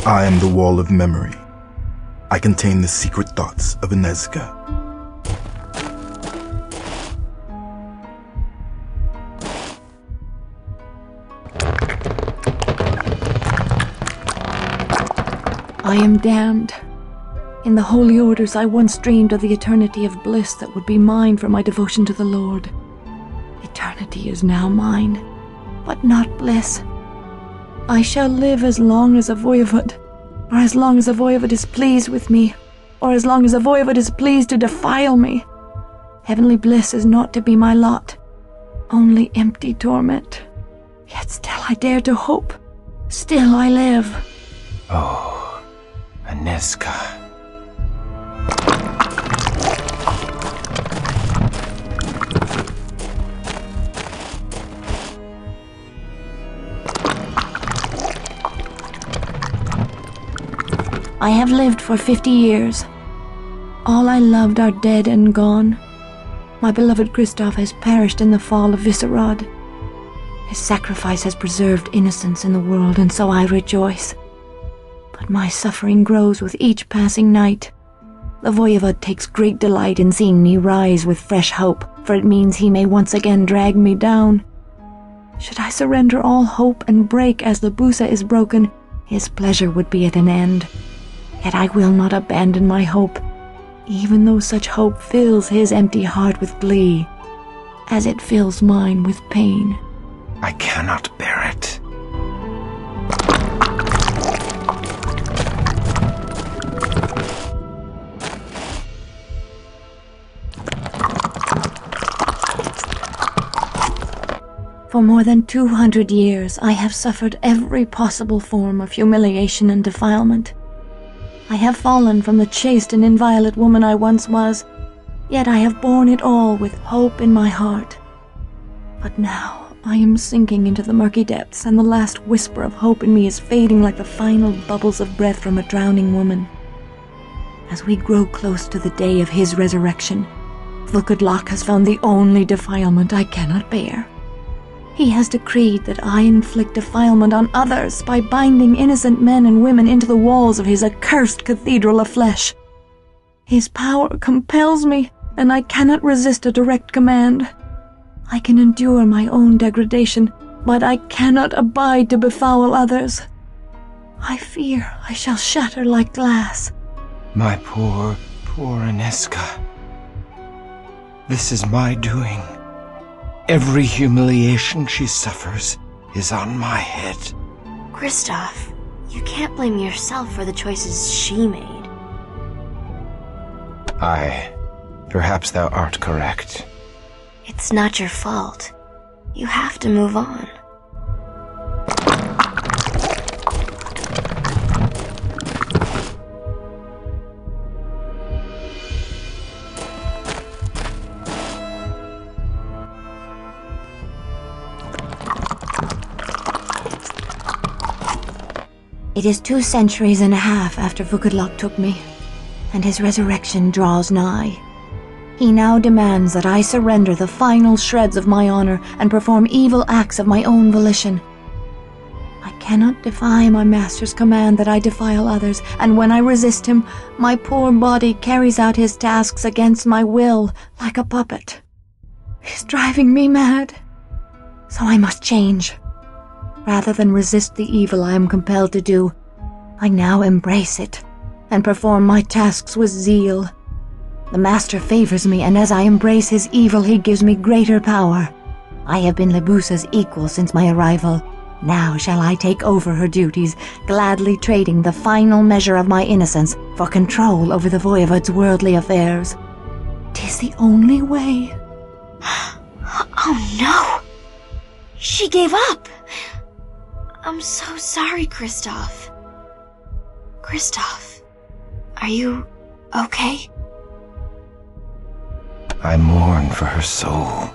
I am the wall of memory. I contain the secret thoughts of Ineska. I am damned. In the holy orders I once dreamed of the eternity of bliss that would be mine for my devotion to the Lord. Eternity is now mine, but not bliss. I shall live as long as a voivod, or as long as a voivod is pleased with me, or as long as a voivod is pleased to defile me. Heavenly bliss is not to be my lot, only empty torment. Yet still I dare to hope, still I live. Oh, Ineska. I have lived for 50 years. All I loved are dead and gone. My beloved Kristoff has perished in the fall of Masquerade. His sacrifice has preserved innocence in the world, and so I rejoice. But my suffering grows with each passing night. The voivod takes great delight in seeing me rise with fresh hope, for it means he may once again drag me down. Should I surrender all hope and break as the busa is broken, his pleasure would be at an end. Yet I will not abandon my hope, even though such hope fills his empty heart with glee, as it fills mine with pain. I cannot bear it. For more than 200 years, I have suffered every possible form of humiliation and defilement. I have fallen from the chaste and inviolate woman I once was, yet I have borne it all with hope in my heart. But now I am sinking into the murky depths, and the last whisper of hope in me is fading like the final bubbles of breath from a drowning woman. As we grow close to the day of his resurrection, Bloodlines has found the only defilement I cannot bear. He has decreed that I inflict defilement on others by binding innocent men and women into the walls of his accursed cathedral of flesh. His power compels me, and I cannot resist a direct command. I can endure my own degradation, but I cannot abide to befoul others. I fear I shall shatter like glass. My poor, poor Ineska. This is my doing. Every humiliation she suffers is on my head. Kristoff, you can't blame yourself for the choices she made. Perhaps thou art correct. It's not your fault. You have to move on. It is 2 centuries and a half after Bloodlines took me, and his resurrection draws nigh. He now demands that I surrender the final shreds of my honor and perform evil acts of my own volition. I cannot defy my master's command that I defile others, and when I resist him, my poor body carries out his tasks against my will like a puppet. He's driving me mad, so I must change. Rather than resist the evil I am compelled to do, I now embrace it and perform my tasks with zeal. The master favors me, and as I embrace his evil, he gives me greater power. I have been Lebusa's equal since my arrival. Now shall I take over her duties, gladly trading the final measure of my innocence for control over the voivod's worldly affairs. 'Tis the only way. Oh no! She gave up! I'm so sorry, Kristoff. Kristoff, are you okay? I mourn for her soul.